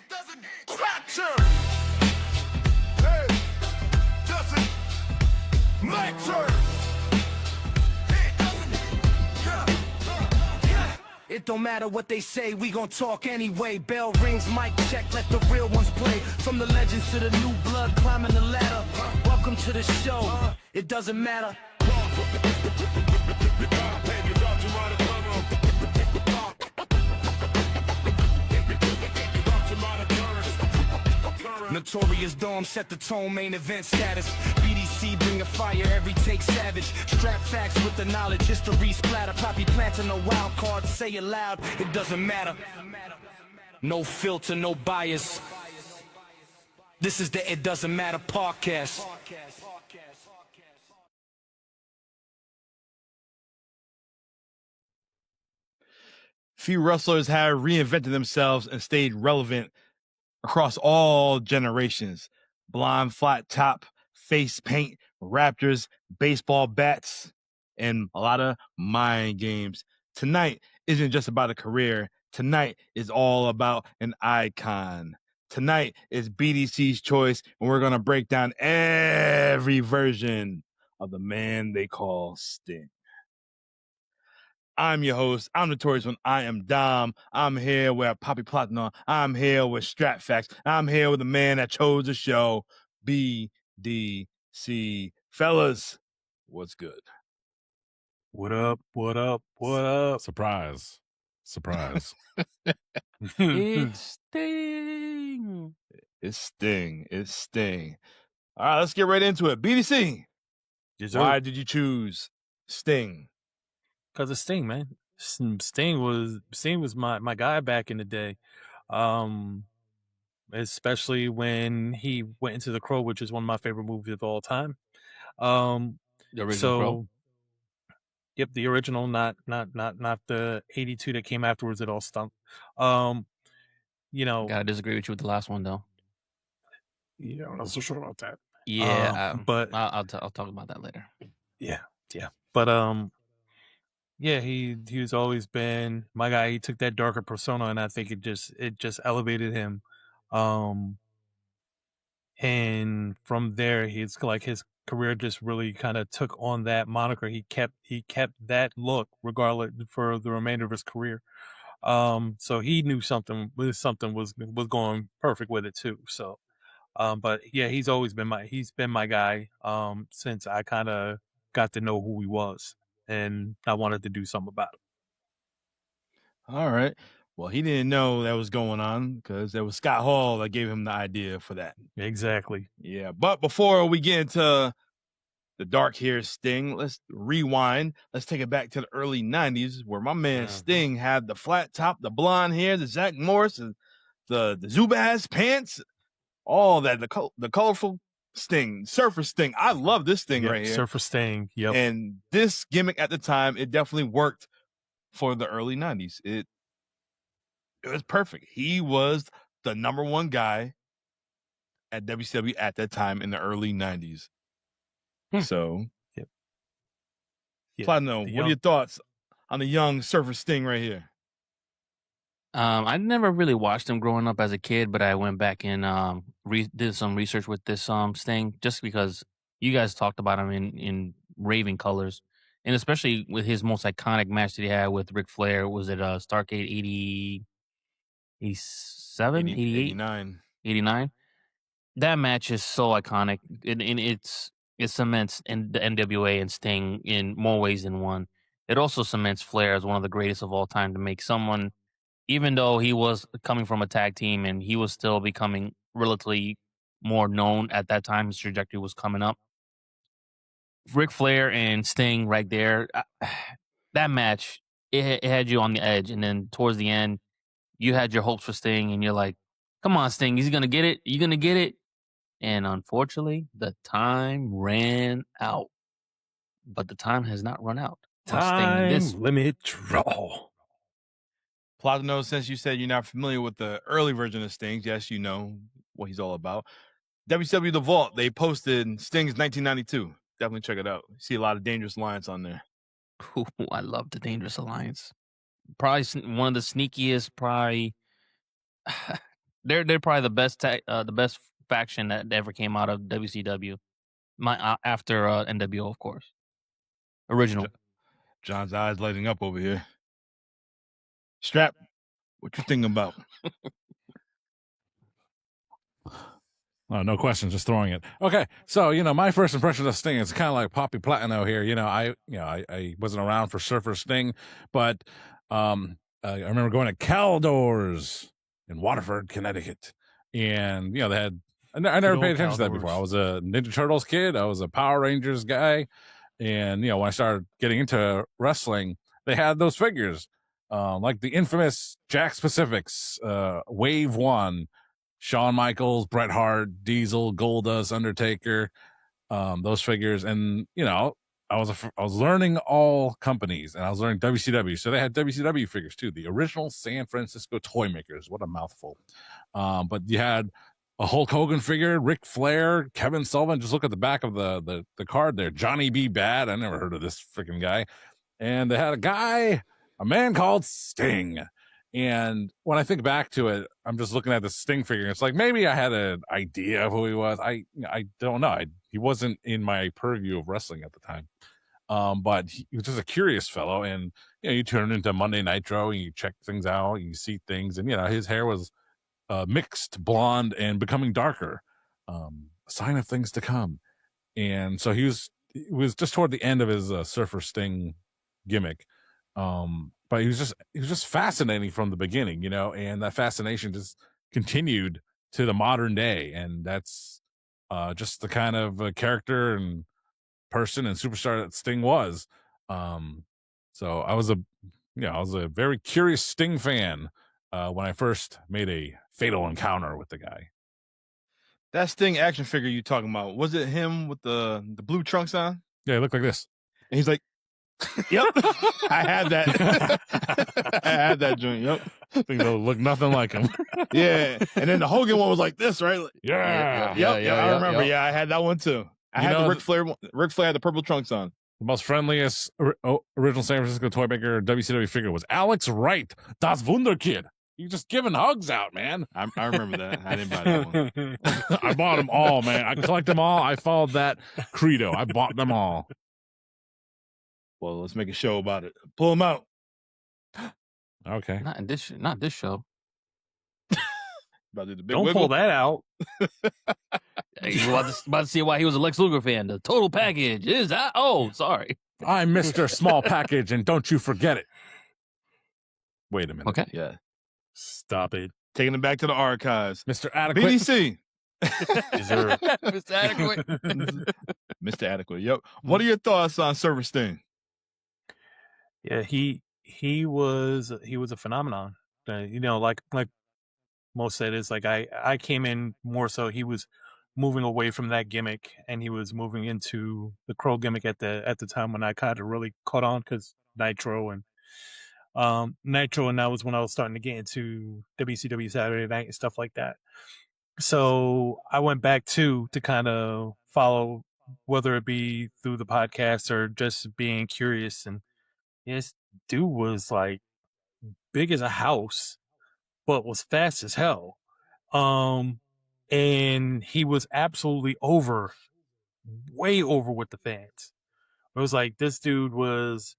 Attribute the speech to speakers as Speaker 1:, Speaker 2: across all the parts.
Speaker 1: doesn't capture. Hey, doesn't matter.
Speaker 2: It don't matter what they say, we gon' talk anyway. Bell rings, mic check, let the real ones play. From the legends to the new blood, climbing the ladder. Welcome to the show, it doesn't matter. Notorious Dome set the tone, main event status. BDC bring a fire, every take savage. Strap facts with the knowledge, history splatter. Poppy planting no wild cards, say it loud, it doesn't matter. No filter, no bias. This is the It Doesn't Matter podcast.
Speaker 3: Few wrestlers have reinvented themselves and stayed relevant across all generations. Blonde flat top, face paint, Raptors, baseball bats, and a lot of mind games. Tonight isn't just about a career. Tonight is all about an icon. Tonight is BDC's choice, and we're going to break down every version of the man they call Sting. I'm your host. I'm Notorious when I am Dom. I'm here with Poppy Platinum. I'm here with Stratfax. I'm here with the man that chose the show, BDC. Fellas, what's good?
Speaker 4: What up? What up? What up?
Speaker 5: Surprise.
Speaker 4: It's Sting.
Speaker 3: It's Sting. It's Sting. All right, let's get right into it. BDC,
Speaker 4: Yes,
Speaker 3: why did you choose Sting?
Speaker 4: Because of Sting, man. Sting was my guy back in the day. Especially when he went into The Crow, which is one of my favorite movies of all time.
Speaker 5: The original Crow?
Speaker 4: Yep, the original, not the 82 that came afterwards. It all stunk.
Speaker 5: Gotta disagree with you with the last one, though.
Speaker 4: Yeah, I'm not so sure about that.
Speaker 5: Yeah,
Speaker 4: but
Speaker 5: I'll talk about that later.
Speaker 4: Yeah. But yeah, he's always been my guy. He took that darker persona, and I think it just elevated him. And from there, his career just really kind of took on that moniker. He kept that look regardless for the remainder of his career. So he knew something was going perfect with it too. So, but yeah, he's been my guy. Since I kind of got to know who he was, and I wanted to do something about it.
Speaker 3: All right. Well, he didn't know that was going on because it was Scott Hall that gave him the idea for that.
Speaker 4: Exactly.
Speaker 3: Yeah. But before we get into the dark hair Sting, let's rewind. Let's take it back to the early 90s where my man Sting had the flat top, the blonde hair, the Zach Morris, and the Zubaz pants, all that, the colorful Sting, Surfer Sting. I love this thing right here.
Speaker 4: Surfer Sting. Yep.
Speaker 3: And this gimmick at the time, it definitely worked for the early 90s. It was perfect. He was the number one guy at WCW at that time in the early 90s. So,
Speaker 4: yep.
Speaker 3: Platinum, what are your thoughts on the young Surfer Sting right here?
Speaker 5: I never really watched him growing up as a kid, but I went back and did some research with this Sting just because you guys talked about him in raving colors, and especially with his most iconic match that he had with Ric Flair. Was it Starcade 87, 88, 89? That match is so iconic, and it cements in the NWA and Sting in more ways than one. It also cements Flair as one of the greatest of all time to make someone, even though he was coming from a tag team and he was still becoming relatively more known at that time, his trajectory was coming up. Ric Flair and Sting right there, that match, it had you on the edge. And then towards the end, you had your hopes for Sting and you're like, come on, Sting, he's going to get it. You're going to get it. And unfortunately, the time ran out. But the time has not run out.
Speaker 4: Time limit draw.
Speaker 3: Platinum, since you said you're not familiar with the early version of Sting, yes, you know what he's all about. WCW The Vault, they posted Sting's 1992. Definitely check it out. You see a lot of Dangerous Alliance on there.
Speaker 5: Ooh, I love the Dangerous Alliance. Probably one of the sneakiest, They're probably the best faction that ever came out of WCW. After NWO, of course. Original.
Speaker 3: John's eyes lighting up over here. Strap, what you thinking about?
Speaker 6: Oh, no question, just throwing it. Okay, so my first impression of Sting is kind of like Poppy Platino here. I wasn't around for Surfer Sting, but I remember going to Caldors in Waterford, Connecticut, and they had. I never paid attention to that before. I was a Ninja Turtles kid. I was a Power Rangers guy, and when I started getting into wrestling, they had those figures, like the infamous Jack Pacifics, Wave 1. Shawn Michaels, Bret Hart, Diesel, Goldust, Undertaker, those figures, and I was learning all companies, and I was learning WCW, so they had WCW figures too. The original San Francisco toy makers. What a mouthful! But you had a Hulk Hogan figure, Ric Flair, Kevin Sullivan. Just look at the back of the card there. Johnny B. Bad. I never heard of this freaking guy. And they had a man called Sting. And when I think back to it, I'm just looking at the Sting figure. It's like maybe I had an idea of who he was. I don't know. He wasn't in my purview of wrestling at the time. But he was just a curious fellow. And you turn into Monday Nitro and you check things out, you see things, and his hair was mixed blonde and becoming darker, a sign of things to come. And so it was just toward the end of his Surfer Sting gimmick. But he was just fascinating from the beginning, and that fascination just continued to the modern day. And that's just the kind of character and person and superstar that Sting was. So I was a very curious Sting fan when I first made a fatal encounter with the guy.
Speaker 3: That Sting action figure you talking about, was it him with the blue trunks on?
Speaker 6: Yeah, he looked like this.
Speaker 3: And he's like, yep, I had that. I had that joint. Yep,
Speaker 6: things don't look nothing like him.
Speaker 3: Yeah, and then the Hogan one was like this, right?
Speaker 6: Yeah,
Speaker 3: I remember. Yeah, I had that one too. I had the Ric Flair. Ric Flair had the purple trunks on.
Speaker 6: The most friendliest original San Francisco toy maker WCW figure was Alex Wright, Das Wunderkid. You just giving hugs out, man.
Speaker 3: I remember that. I didn't buy that one.
Speaker 6: I bought them all, man. I collect them all. I followed that credo. I bought them all.
Speaker 3: Well, let's make a show about it. Pull them out.
Speaker 6: Okay.
Speaker 5: Not this show.
Speaker 3: About to do the big
Speaker 4: Don't
Speaker 3: wiggle.
Speaker 4: pull that out.
Speaker 5: You about to see why he was a Lex Luger fan. The total package is that. Oh, sorry.
Speaker 6: I'm Mr. Small Package, and don't you forget it. Wait a minute.
Speaker 5: Okay.
Speaker 3: Yeah.
Speaker 6: Stop it.
Speaker 3: Taking it back to the archives.
Speaker 6: Mr. Adequate.
Speaker 3: BDC.
Speaker 5: Mr. Adequate.
Speaker 3: Mr. Adequate. Yep. What are your thoughts on Surfer Sting?
Speaker 4: Yeah, he was a phenomenon. Like most said, it's like I came in more so he was moving away from that gimmick and he was moving into the Crow gimmick at the time when I kind of really caught on because Nitro and that was when I was starting to get into WCW Saturday Night and stuff like that. So I went back to kind of follow, whether it be through the podcast or just being curious. And this dude was like big as a house, but was fast as hell. And he was absolutely way over with the fans. It was like this dude was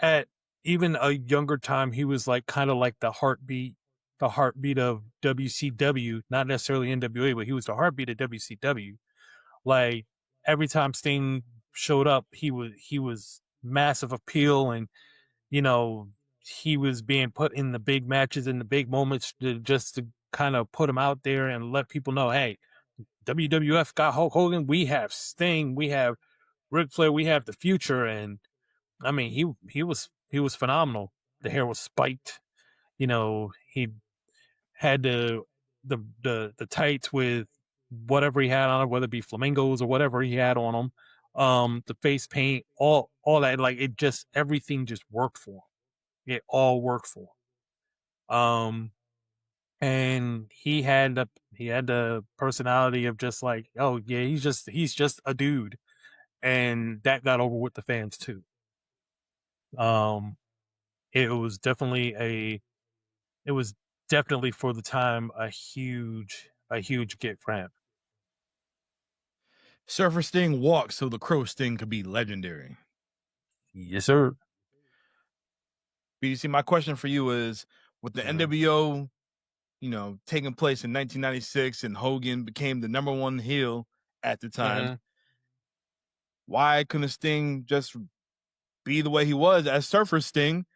Speaker 4: at even a younger time, he was like kind of like the heartbeat of WCW, not necessarily NWA, but he was the heartbeat of WCW. Like every time Sting showed up, he was massive appeal, and he was being put in the big matches, in the big moments, just to kind of put him out there and let people know, hey, WWF got Hulk Hogan, we have Sting, we have Ric Flair, we have the future. And I mean, he was phenomenal. The hair was spiked. He had the tights with whatever he had on it, whether it be flamingos or whatever he had on them. The face paint, all that, like it just, everything just worked for him. It all worked for him. And he had the personality of just like, oh yeah, he's just a dude. And that got over with the fans too. It was definitely definitely for the time a huge get for him.
Speaker 3: Surfer Sting walked so the Crow Sting could be legendary.
Speaker 4: Yes, sir.
Speaker 3: BDC, my question for you is, with the NWO, taking place in 1996 and Hogan became the number one heel at the time, why couldn't Sting just be the way he was as Surfer Sting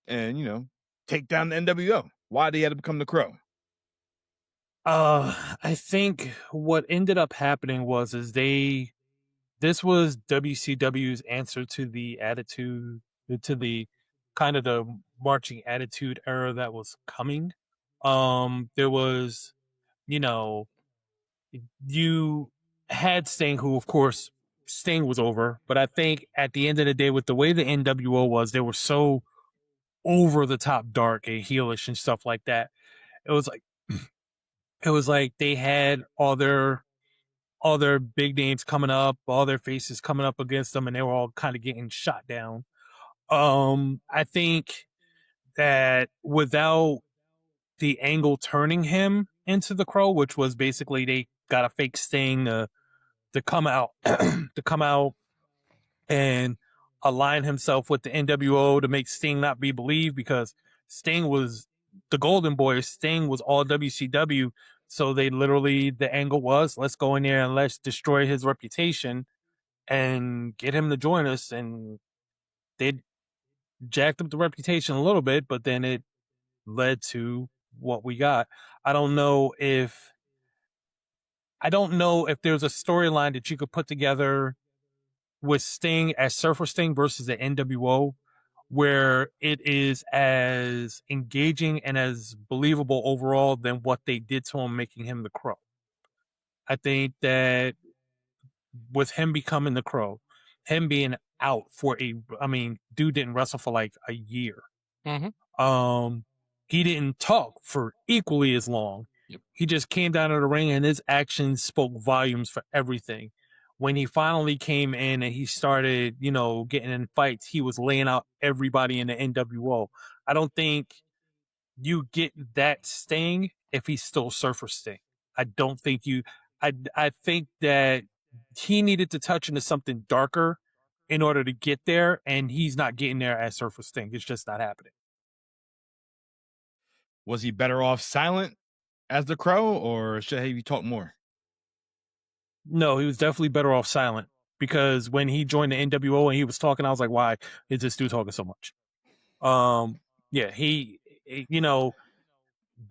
Speaker 3: and, take down the NWO? Why did he have to become the Crow?
Speaker 4: I think what ended up happening was this was WCW's answer to the attitude, to the kind of the marching attitude era that was coming. There was, you had Sting, who of course Sting was over, but I think at the end of the day, with the way the NWO was, they were so over the top dark and heelish and stuff like that. It was like they had all their big names coming up, all their faces coming up against them, and they were all kind of getting shot down. I think that without the angle turning him into the Crow, which was basically they got a fake Sting to come out to come out and align himself with the NWO to make Sting not be believed, because Sting was the golden boy. Sting was all WCW. So they literally, the angle was, let's go in there and let's destroy his reputation and get him to join us. And they jacked up the reputation a little bit, but then it led to what we got. I don't know if there's a storyline that you could put together with Sting as Surfer Sting versus the NWO, where it is as engaging and as believable overall than what they did to him, making him the Crow. I think that with him becoming the Crow, him being out for dude didn't wrestle for like a year. He didn't talk for equally as long.
Speaker 5: Yep.
Speaker 4: He just came down to the ring and his actions spoke volumes for everything. When he finally came in and he started, getting in fights, he was laying out everybody in the NWO. I don't think you get that Sting if he's still Surfer Sting. I don't think I think that he needed to touch into something darker in order to get there, and he's not getting there as Surfer Sting. It's just not happening.
Speaker 3: Was he better off silent as the Crow, or should he talk more?
Speaker 4: No, he was definitely better off silent, because when he joined the NWO and he was talking, I was like, why is this dude talking so much? He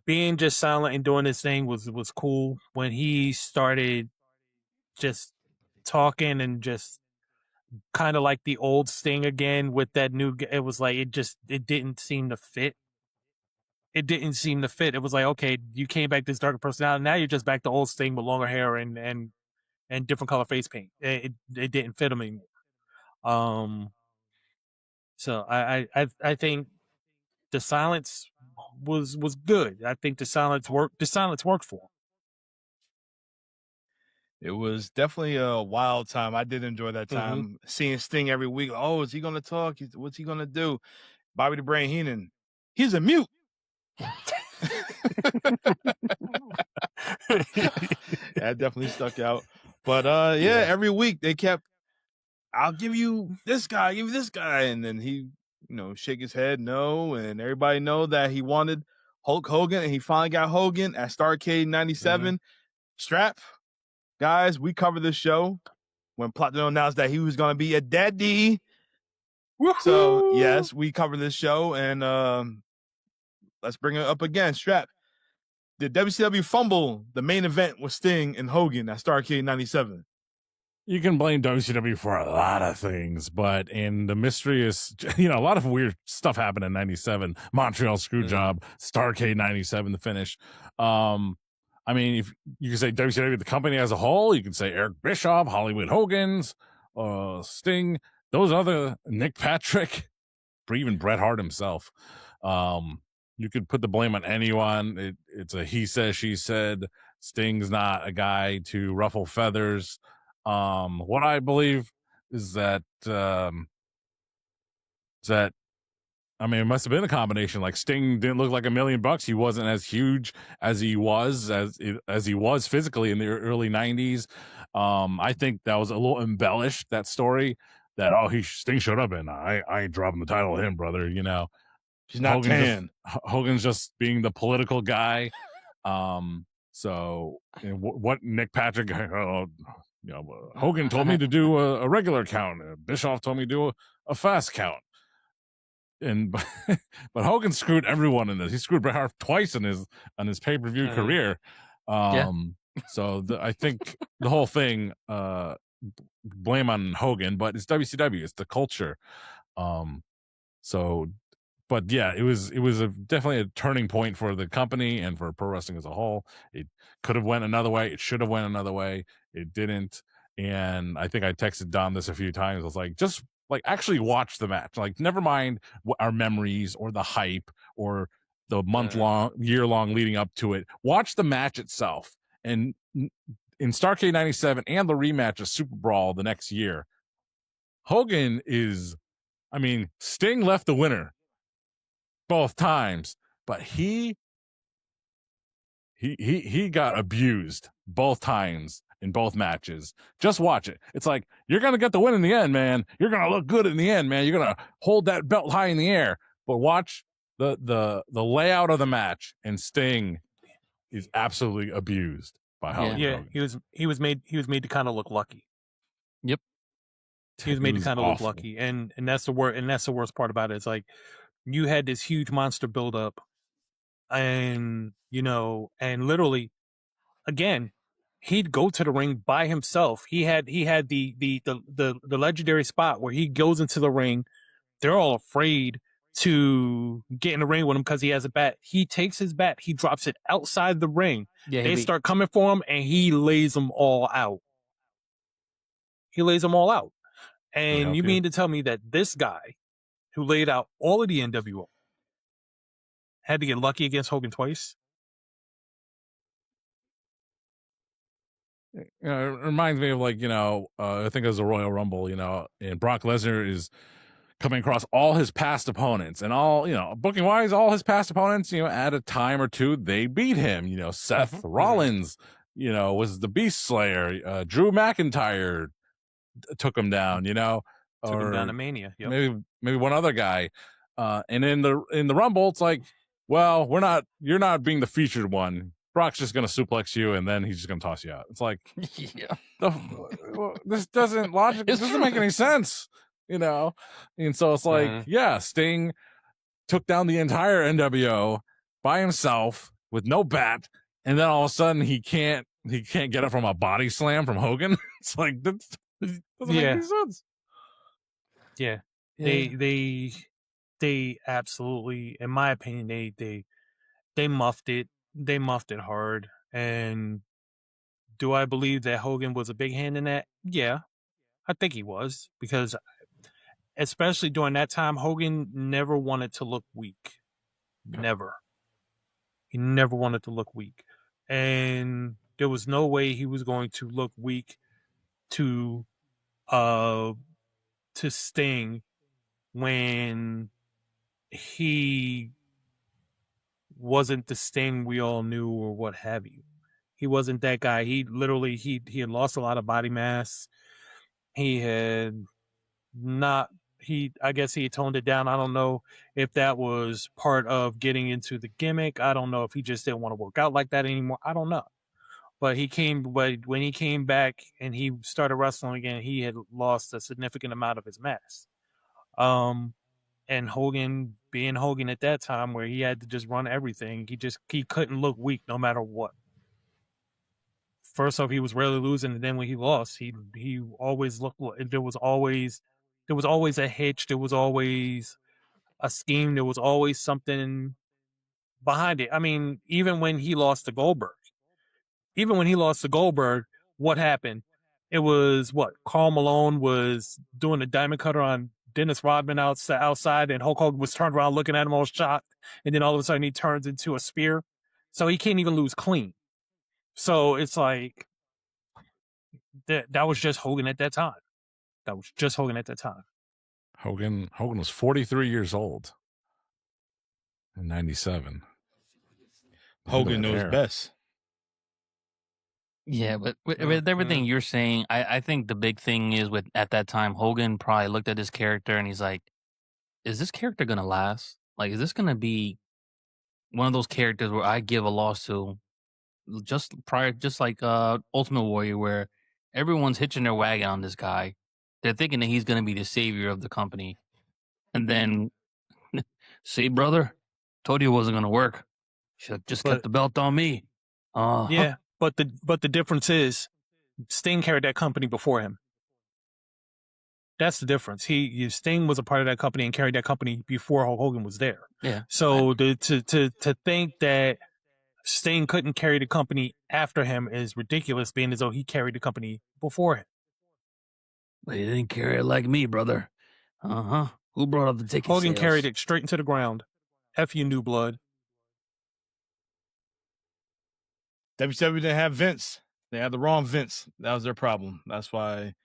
Speaker 4: being just silent and doing this thing was cool. When he started just talking and just kind of like the old Sting again with that new, it was like, it didn't seem to fit. It didn't seem to fit. It was like, okay, you came back this darker personality. Now you're just back to old Sting with longer hair and different color face paint. It didn't fit him anymore. So I think the silence was good. I think the silence worked. The silence worked for him.
Speaker 3: It was definitely a wild time. I did enjoy that time seeing Sting every week. Oh, is he going to talk? What's he going to do? Bobby the Brain Heenan, he's a mute. That definitely stuck out. But every week they kept, I'll give you this guy, and then he, shake his head no, and everybody know that he wanted Hulk Hogan, and he finally got Hogan at Starcade 97. Strap, guys, we covered this show when Platinum announced that he was going to be a daddy. Woo-hoo! So yes, we covered this show, and let's bring it up again. Strap, did WCW fumble the main event with Sting and Hogan at Starcade 97?
Speaker 6: You can blame WCW for a lot of things, but in the mystery is, a lot of weird stuff happened in 97. Montreal Screwjob, Starcade 97, the finish. If you can say WCW, the company as a whole, you can say Eric Bischoff, Hollywood Hogan's, Sting, those other, Nick Patrick, or even Bret Hart himself. You could put the blame on anyone. It's a he said, she said. Sting's not a guy to ruffle feathers. What I believe is that I mean, it must have been a combination. Like Sting didn't look like $1 million. He wasn't as huge as he was physically in the early 90s. I think that was a little embellished, that story that Sting showed up and I ain't dropping the title to him, brother. You know,
Speaker 3: He's not
Speaker 6: Hogan's just being the political guy. So what Nick Patrick, Hogan told me to do a regular count. Bischoff told me to do a fast count. But Hogan screwed everyone in this. He screwed Bret Hart twice on his pay-per-view career. So I think the whole thing, blame on Hogan, but it's WCW. It's the culture. But yeah, it was definitely a turning point for the company and for pro wrestling as a whole. It could have went another way. It should have went another way. It didn't. And I think I texted Dom this a few times. I was like, just actually watch the match. Like, never mind our memories or the hype or the year-long leading up to it. Watch the match itself. And in Starcade 97 and the rematch of Super Brawl the next year, Hogan Sting left the winner both times, but he got abused both times in both matches. Just watch it. It's like, you're going to get the win in the end, man. You're going to look good in the end, man. You're going to hold that belt high in the air. But watch the layout of the match, and Sting is absolutely abused by Hogan.
Speaker 4: Yeah, he was made to kind of look lucky.
Speaker 5: Yep.
Speaker 4: He was made to kind of look lucky. And that's the worst part about it. It's like, you had this huge monster buildup, and literally, again, he'd go to the ring by himself. He had the legendary spot where he goes into the ring. They're all afraid to get in the ring with him because he has a bat. He takes his bat, he drops it outside the ring. Yeah, they start coming for him, and he lays them all out. And you mean to tell me that this guy, who laid out all of the NWO, had to get lucky against Hogan twice?
Speaker 6: It reminds me of I think it was a Royal Rumble, and Brock Lesnar is coming across all his past opponents, and all, booking wise, all his past opponents, at a time or two, they beat him. Seth Rollins, was the Beast Slayer. Drew McIntyre took him down,
Speaker 4: Took him down to Mania.
Speaker 6: Yep. Maybe one other guy. And in the Rumble, it's like, well, you're not being the featured one. Brock's just going to suplex you, and then he's just going to toss you out. It's like, this doesn't make any sense, And so it's like, Sting took down the entire NWO by himself with no bat, and then all of a sudden he can't get it from a body slam from Hogan. It's like, that doesn't make any sense.
Speaker 4: Yeah. They absolutely, in my opinion, they muffed it. They muffed it hard. And do I believe that Hogan was a big hand in that? Yeah, I think he was, because especially during that time, Hogan never wanted to look weak. Never. He never wanted to look weak. And there was no way he was going to look weak to Sting when he wasn't the Sting we all knew, or what have you. He wasn't that guy. He literally, he had lost a lot of body mass. He had not, I guess he toned it down. I don't know if that was part of getting into the gimmick. I don't know if he just didn't want to work out like that anymore. I don't know. But when he came back and he started wrestling again, he had lost a significant amount of his mass. And Hogan, being Hogan at that time, where he had to just run everything, he couldn't look weak no matter what. First off, he was rarely losing, and then when he lost, he always looked. There was always a hitch. There was always a scheme. There was always something behind it. I mean, even when he lost to Goldberg, what happened? It was Karl Malone was doing a diamond cutter on Dennis Rodman outside, and Hulk Hogan was turned around looking at him all shocked, and then all of a sudden he turns into a spear. So he can't even lose clean. So it's like that was just Hogan at that time.
Speaker 6: Hogan was 43 years old. In 97.
Speaker 3: Hogan knows
Speaker 6: Hair.
Speaker 3: best.
Speaker 5: Yeah, but with everything you're saying, I think the big thing is with at that time, Hogan probably looked at his character and he's like, is this character gonna last? Like, is this gonna be one of those characters where I give a loss to just like Ultimate Warrior, where everyone's hitching their wagon on this guy. They're thinking that he's gonna be the savior of the company. And then, see, brother, told you it wasn't gonna work. Should have just kept the belt on me.
Speaker 4: Yeah, but the difference is Sting carried that company before him. That's the difference. Sting was a part of that company and carried that company before Hulk Hogan was there.
Speaker 5: Yeah.
Speaker 4: So to think that Sting couldn't carry the company after him is ridiculous, being as though he carried the company before him.
Speaker 5: But he didn't carry it like me, brother. Who brought up the ticket
Speaker 4: Hogan
Speaker 5: sales?
Speaker 4: carried it straight into the ground. F you, New Blood.
Speaker 3: WCW didn't have Vince. They had the wrong Vince. That was their problem. That's why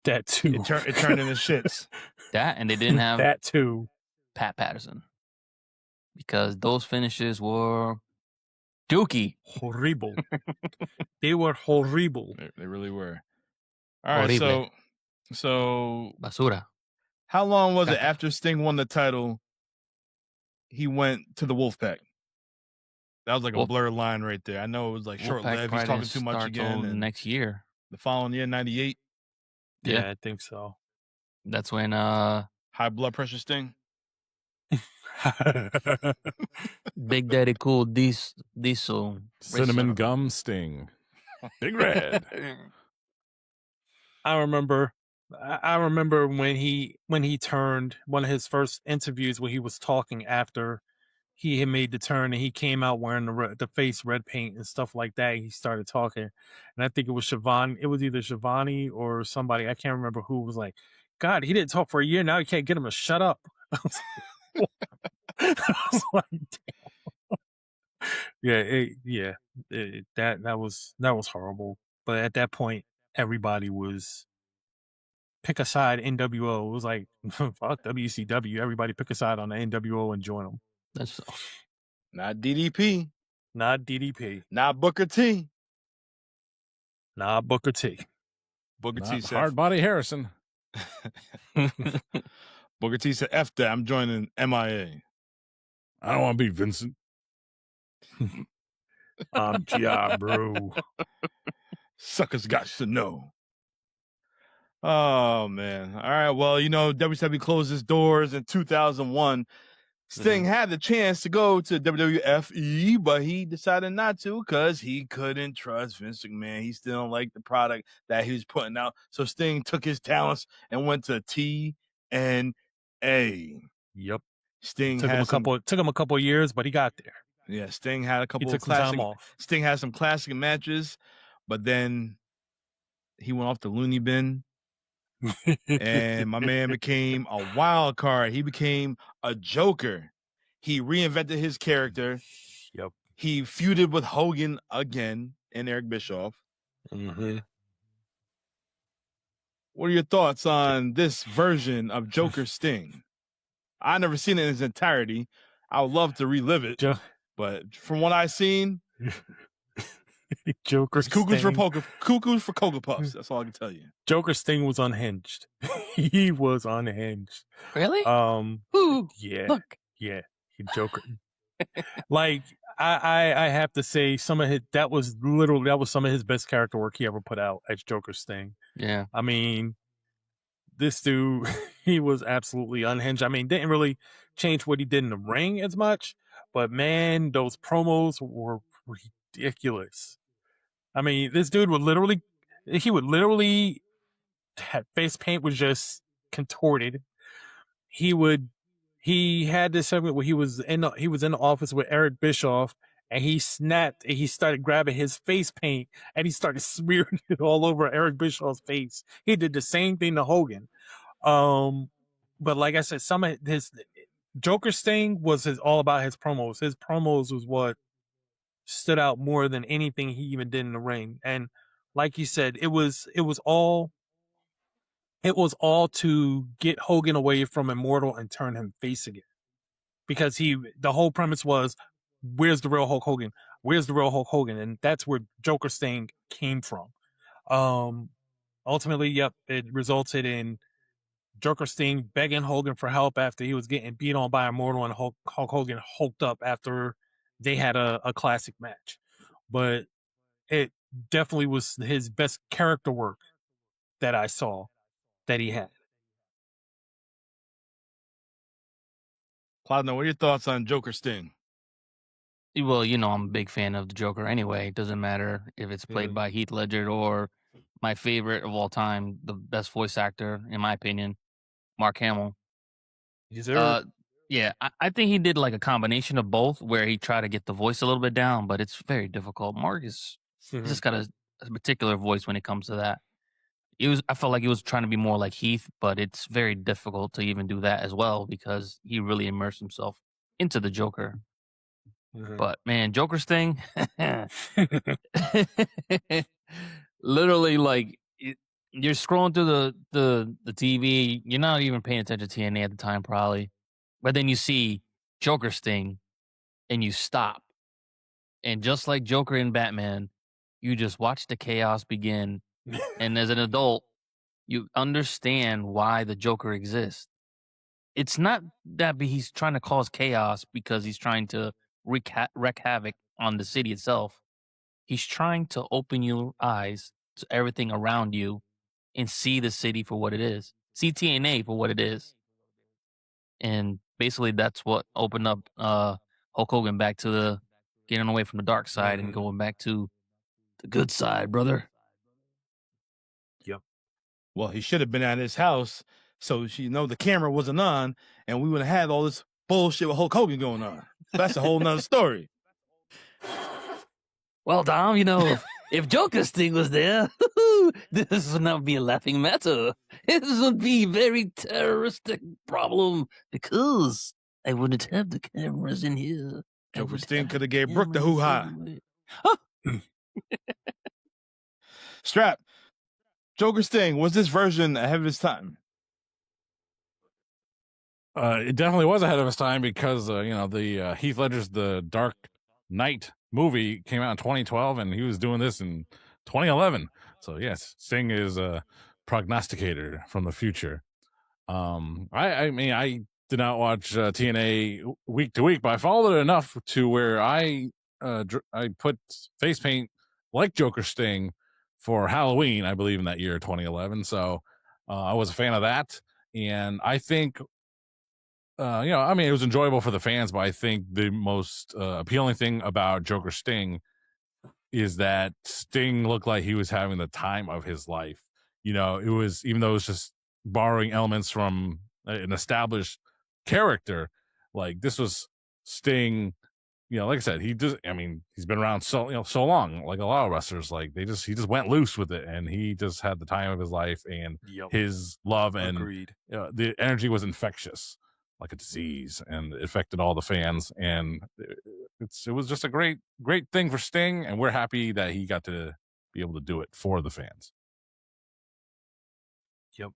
Speaker 4: that too.
Speaker 3: It turned into shits.
Speaker 5: That, and they didn't have
Speaker 4: that too.
Speaker 5: Pat Patterson, because those finishes were dookie.
Speaker 4: Horrible. They were horrible.
Speaker 3: They really were. All right, so
Speaker 5: basura.
Speaker 3: How long was it after Sting won the title? He went to the Wolfpack. That was like a blurred line right there. I know it was like short-lived. He's talking too much again.
Speaker 5: And next year,
Speaker 3: the following year, 98.
Speaker 4: Yeah, I think so.
Speaker 5: That's when
Speaker 3: high blood pressure Sting.
Speaker 5: Big Daddy Cool Diesel
Speaker 6: Cinnamon Gum Sting. Big Red.
Speaker 4: I remember when he turned, one of his first interviews where he was talking after he had made the turn and he came out wearing the face red paint and stuff like that. He started talking, and I think it was Shivani. It was either Shivani or somebody. I can't remember who was like, God, he didn't talk for a year. Now you can't get him to shut up. I was like, damn. That was horrible. But at that point, everybody was pick a side. NWO. It was like, fuck WCW. Everybody pick a side on the NWO and join them.
Speaker 5: That's
Speaker 3: not DDP.
Speaker 4: Not DDP.
Speaker 3: Not Booker T.
Speaker 4: Not Booker T.
Speaker 3: Booker T said
Speaker 6: Hard Body Harrison.
Speaker 3: Booker T said, F that, I'm joining MIA.
Speaker 6: I don't want to be Vincent.
Speaker 4: I'm GI, bro.
Speaker 3: Suckers got to know. Oh, man. All right. Well, WCW closed its doors in 2001. Sting had the chance to go to WWFE, but he decided not to because he couldn't trust Vince McMahon. He still don't like the product that he was putting out. So Sting took his talents and went to TNA.
Speaker 4: Yep.
Speaker 3: Sting
Speaker 4: took him a couple of years, but he got there.
Speaker 3: Yeah, Sting had a couple
Speaker 4: of
Speaker 3: classic
Speaker 4: time off.
Speaker 3: Sting had some classic matches, but then he went off the loony bin. And my man became a wild card. He became a Joker. He reinvented his character.
Speaker 4: Yep.
Speaker 3: He feuded with Hogan again and Eric Bischoff.
Speaker 4: Mm-hmm.
Speaker 3: What are your thoughts on this version of Joker Sting? I never seen it in its entirety. I would love to relive it, but from what I've seen,
Speaker 4: Joker
Speaker 3: cuckoos for Cocoa Puffs. That's all I can tell you.
Speaker 4: Joker Sting was unhinged. He was unhinged.
Speaker 5: Really?
Speaker 4: Ooh, yeah.
Speaker 5: Look.
Speaker 4: Yeah. Joker. Like I have to say that was some of his best character work he ever put out as Joker Sting.
Speaker 5: Yeah.
Speaker 4: I mean, this dude, he was absolutely unhinged. I mean, didn't really change what he did in the ring as much, but man, those promos were ridiculous. I mean, this dude would literally face paint was just contorted. He had this segment where he was in the office with Eric Bischoff, and he snapped and he started grabbing his face paint and he started smearing it all over Eric Bischoff's face. He did the same thing to Hogan. But like I said, some of his Joker Sting was all about his promos. His promos was what stood out more than anything he even did in the ring. And like you said, it was all to get Hogan away from Immortal and turn him face again. because the whole premise was, where's the real Hulk Hogan? Where's the real Hulk Hogan? And that's where Joker Sting came from. Ultimately, yep, it resulted in Joker Sting begging Hogan for help after he was getting beat on by Immortal, and Hulk Hogan hulked up after they had a classic match. But it definitely was his best character work that I saw that he had.
Speaker 3: Cloudno, what are your thoughts on Joker Sting?
Speaker 5: Well, I'm a big fan of the Joker anyway. It doesn't matter if it's played by Heath Ledger or my favorite of all time, the best voice actor, in my opinion, Mark Hamill. Yeah, I think he did like a combination of both, where he tried to get the voice a little bit down, but it's very difficult. Mark he's just got a particular voice when it comes to that. I felt like he was trying to be more like Heath, but it's very difficult to even do that as well because he really immersed himself into the Joker. But man, Joker Sting, literally, like you're scrolling through the TV, you're not even paying attention to TNA at the time, probably, but then you see Joker Sting, and you stop, and just like Joker in Batman, you just watch the chaos begin, and as an adult, you understand why the Joker exists. It's not that he's trying to cause chaos because he's trying to wreak havoc on the city itself. He's trying to open your eyes to everything around you and see the city for what it is. See TNA for what it is. And basically that's what opened up Hulk Hogan back to the getting away from the dark side and going back to the good side, brother.
Speaker 4: Yep.
Speaker 3: Well, he should have been at his house, so the camera wasn't on, and we would have had all this bullshit with Hulk Hogan going on. That's a whole nother story.
Speaker 5: Well, Dom, if Joker Sting was there, this would not be a laughing matter. This would be a very terroristic problem because I wouldn't have the cameras in here.
Speaker 3: Joker Sting could have gave Brooke the hoo-ha. Strap, Joker Sting, was this version ahead of his time?
Speaker 6: It definitely was ahead of his time because, the Heath Ledger's The Dark Knight movie came out in 2012, and he was doing this in 2011. So, yes, Sting is a prognosticator from the future. I mean, I did not watch TNA week to week, but I followed it enough to where I put face paint like Joker Sting for Halloween, I believe, in that year, 2011. So I was a fan of that. And I think it was enjoyable for the fans, but I think the most appealing thing about Joker Sting is that Sting looked like he was having the time of his life. It was, even though it was just borrowing elements from an established character, like this was Sting. Like I said, he's been around so long, like a lot of wrestlers, like he just went loose with it, and he just had the time of his life, and his love and the energy was infectious, like a disease, and it affected all the fans, and it was just a great thing for Sting, and we're happy that he got to be able to do it for the fans.
Speaker 3: Yep,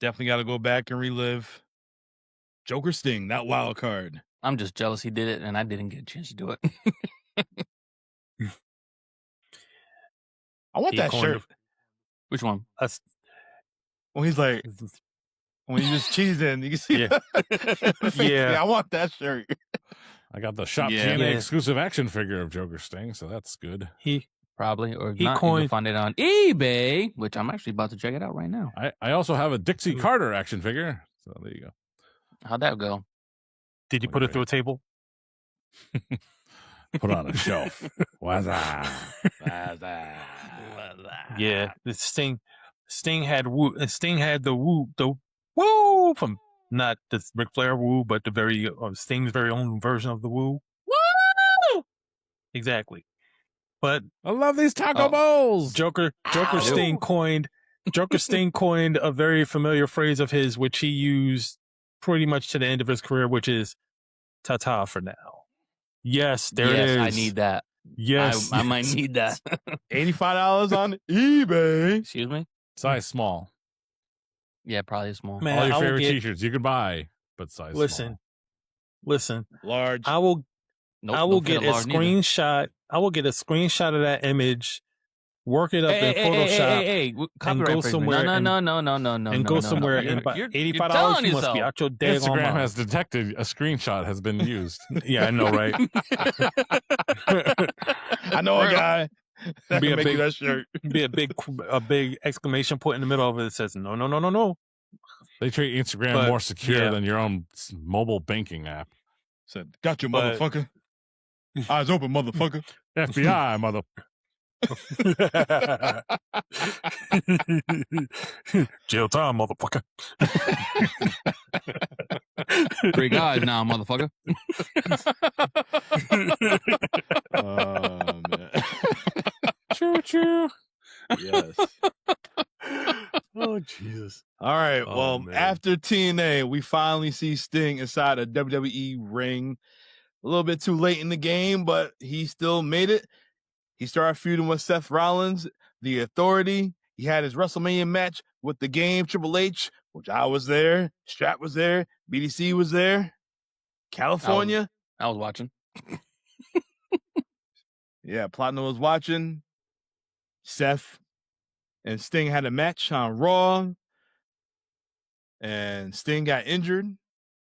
Speaker 3: definitely got to go back and relive Joker Sting, that wild card.
Speaker 5: I'm just jealous he did it, and I didn't get a chance to do it.
Speaker 3: I want that shirt.
Speaker 5: Which one?
Speaker 3: When he's like, when he just cheesing, you can see. Yeah, I want that shirt.
Speaker 6: I got the Shop TNA exclusive action figure of Joker Sting, so that's good.
Speaker 5: He probably, or if not, you can find it on eBay, which I'm actually about to check it out right now.
Speaker 6: I also have a Dixie Carter action figure, so there you go.
Speaker 5: How'd that go?
Speaker 4: Did you put it through a table?
Speaker 6: Put on a shelf.
Speaker 4: Yeah, the Sting had woo. Sting had the woo from not the Ric Flair woo, but the very Sting's very own version of the woo. Woo! Exactly. But
Speaker 6: I love these taco bowls.
Speaker 4: Joker Sting coined a very familiar phrase of his, which he used pretty much to the end of his career, which is "ta-ta for now." Yes, it is.
Speaker 5: I need that.
Speaker 4: Yes,
Speaker 5: I might need that.
Speaker 3: $85 on eBay.
Speaker 5: Excuse me?
Speaker 6: Size small.
Speaker 5: Yeah, probably small.
Speaker 6: Man, all your favorite t-shirts you could buy, but size
Speaker 4: Listen,
Speaker 6: small.
Speaker 4: Listen,
Speaker 3: Large.
Speaker 4: I will
Speaker 5: Nope,
Speaker 4: I will
Speaker 5: don't fit
Speaker 4: get a
Speaker 5: large neither.
Speaker 4: screenshot. I will get a screenshot of that image, work it up in Photoshop,
Speaker 5: Hey,
Speaker 4: and go
Speaker 5: copyright infringement.
Speaker 4: somewhere
Speaker 5: No,
Speaker 4: and
Speaker 5: no.
Speaker 4: go somewhere
Speaker 5: You're,
Speaker 4: and buy
Speaker 5: you're
Speaker 4: $85.
Speaker 5: telling
Speaker 4: You must be
Speaker 5: yourself.
Speaker 4: out your daggone
Speaker 6: Instagram
Speaker 4: mind.
Speaker 6: has detected a screenshot has been used.
Speaker 4: Yeah, I know, right?
Speaker 3: I know a guy that
Speaker 4: Be
Speaker 3: can
Speaker 4: a
Speaker 3: make
Speaker 4: big-
Speaker 3: you that shirt.
Speaker 4: Be a big exclamation point in the middle of it that says no.
Speaker 6: They treat Instagram
Speaker 4: But,
Speaker 6: more secure
Speaker 4: yeah.
Speaker 6: than your own mobile banking app.
Speaker 3: Said, got you,
Speaker 4: But-
Speaker 3: motherfucker. Eyes open, motherfucker.
Speaker 6: FBI, mother.
Speaker 4: Jail time, motherfucker.
Speaker 5: 3 guys now, motherfucker.
Speaker 3: Oh, man.
Speaker 4: Choo.
Speaker 3: Yes.
Speaker 4: Oh, Jesus.
Speaker 3: All right.
Speaker 4: Oh,
Speaker 3: Well,
Speaker 4: man.
Speaker 3: after TNA, we finally see Sting inside a WWE ring. A little bit too late in the game, but he still made it. He started feuding with Seth Rollins, The Authority. He had his WrestleMania match with the Game, Triple H, which I was there. Strap was there. BDC was there. California.
Speaker 5: I was watching.
Speaker 3: Yeah, Platinum was watching. Seth and Sting had a match on Raw. And Sting got injured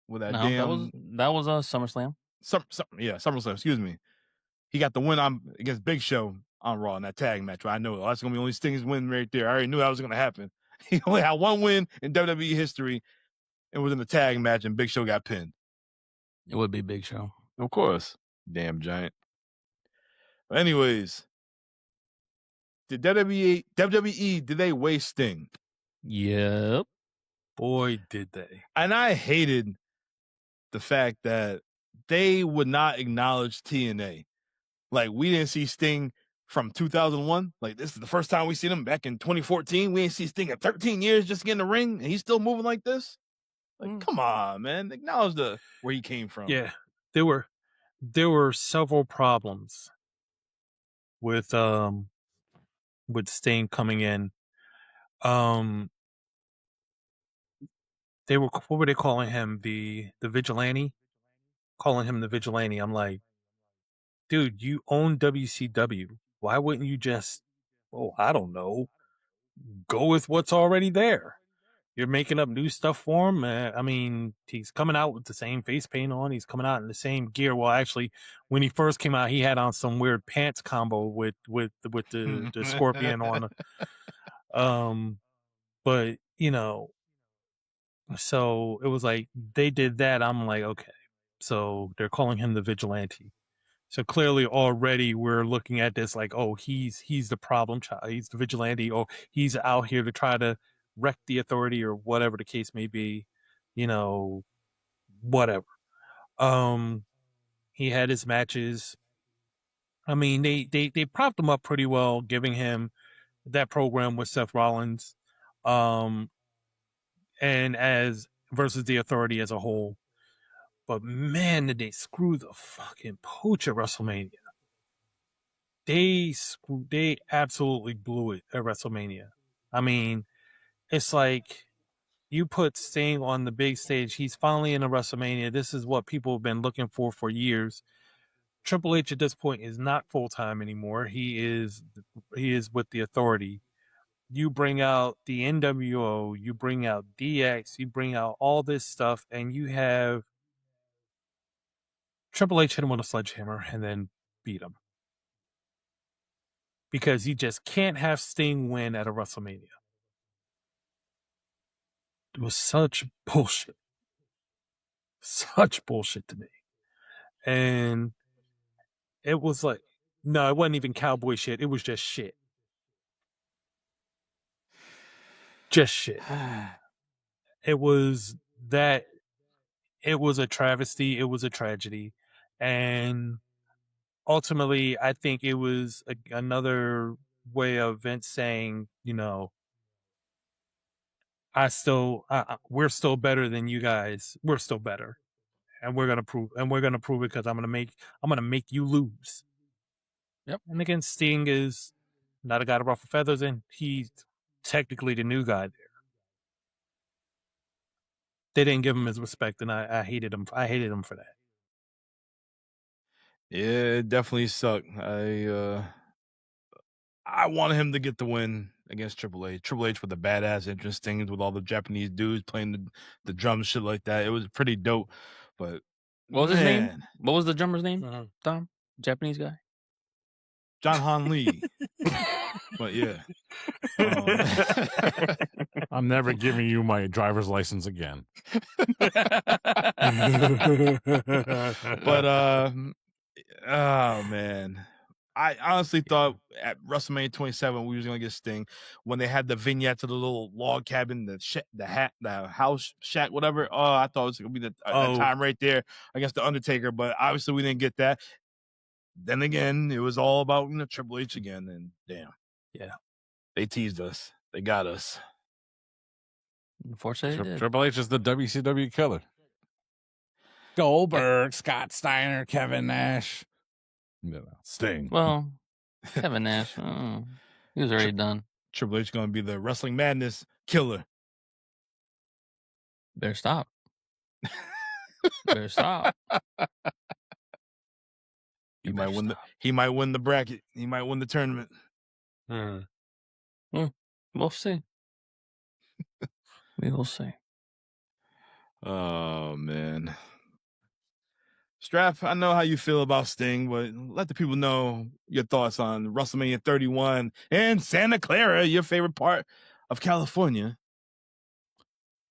Speaker 3: with that damn...
Speaker 5: that was SummerSlam.
Speaker 3: SummerSlam, excuse me. He got the win on against Big Show on Raw in that tag match. I know that's going to be only Sting's win right there. I already knew that was going to happen. He only had one win in WWE history. It was in the tag match, and Big Show got pinned.
Speaker 5: It would be Big Show.
Speaker 3: Of course. Damn giant. But anyways, did WWE, did they waste Sting?
Speaker 5: Yep.
Speaker 4: Boy, did they.
Speaker 3: And I hated the fact that they would not acknowledge TNA. Like, we didn't see Sting from 2001. Like, this is the first time we seen him back in 2014. We ain't see Sting in 13 years just getting the ring, and he's still moving like this. Like, come on, man. Acknowledge where he came from.
Speaker 4: Yeah, there were several problems with Sting coming in. What were they calling him? The Vigilante? Calling him the Vigilante. I'm like, dude, you own WCW. Why wouldn't you just, I don't know, go with what's already there? You're making up new stuff for him. I mean, he's coming out with the same face paint on. He's coming out in the same gear. Well, actually, when he first came out, he had on some weird pants combo with the scorpion on. But so it was like they did that. I'm like, okay, so they're calling him the Vigilante. So clearly, already we're looking at this like, oh, he's the problem child. He's the Vigilante, or he's out here to try to wreck the Authority, or whatever the case may be. Whatever. He had his matches. I mean, they propped him up pretty well, giving him that program with Seth Rollins, and as versus the Authority as a whole. But man, did they screw the fucking pooch at WrestleMania. They absolutely blew it at WrestleMania. I mean, it's like you put Sting on the big stage. He's finally in a WrestleMania. This is what people have been looking for years. Triple H at this point is not full-time anymore. He is with the Authority. You bring out the NWO, you bring out DX, you bring out all this stuff, and you have Triple H hit him with a sledgehammer and then beat him. Because you just can't have Sting win at a WrestleMania. It was such bullshit. Such bullshit to me. And it was like, no, it wasn't even cowboy shit. It was just shit. Just shit. It was a travesty. It was a tragedy. And ultimately, I think it was another way of Vince saying, we're still better than you guys. We're still better, and we're gonna prove it because I'm gonna make you lose.
Speaker 5: Yep.
Speaker 4: And again, Sting is not a guy to ruffle feathers, and he's technically the new guy there. They didn't give him his respect, and I hated him. I hated him for that.
Speaker 3: Yeah, it definitely sucked. I wanted him to get the win against Triple H. Triple H with the badass entrance things with all the Japanese dudes playing the drums, shit like that. It was pretty dope. But
Speaker 5: What was his name?
Speaker 3: man,
Speaker 5: What was the drummer's name?
Speaker 4: Uh-huh.
Speaker 5: Tom, Japanese guy.
Speaker 3: John Han Lee. But yeah.
Speaker 6: I'm never giving you my driver's license again.
Speaker 3: But oh man. I honestly thought at WrestleMania 27 we was gonna get Sting when they had the vignette to the little log cabin, the house shack, whatever. Oh, I thought it was gonna be the time right there against the Undertaker, but obviously we didn't get that. Then again, it was all about Triple H again, and damn,
Speaker 5: yeah,
Speaker 3: they teased us, they got us.
Speaker 5: Unfortunately,
Speaker 6: Triple H is the WCW killer. Goldberg, Scott Steiner, Kevin Nash. Sting.
Speaker 5: Well, Kevin Nash, he was already done.
Speaker 3: Triple H going to be the Wrestling Madness killer.
Speaker 5: Better stop. Better stop.
Speaker 3: He might win the bracket. He might win the tournament.
Speaker 5: We'll see. We will see.
Speaker 3: Oh man. Strap, I know how you feel about Sting, but let the people know your thoughts on WrestleMania 31 and Santa Clara, your favorite part of California.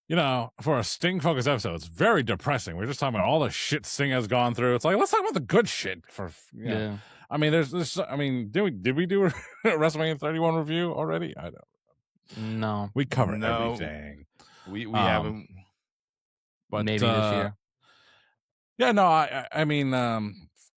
Speaker 6: For a Sting-focused episode, it's very depressing. We're just talking about all the shit Sting has gone through. It's like, let's talk about the good shit.
Speaker 5: Yeah.
Speaker 6: I mean, did we do a WrestleMania 31 review already? I don't.
Speaker 5: No.
Speaker 6: We covered everything.
Speaker 3: We haven't.
Speaker 6: But
Speaker 5: maybe this year.
Speaker 6: Yeah, no, I mean,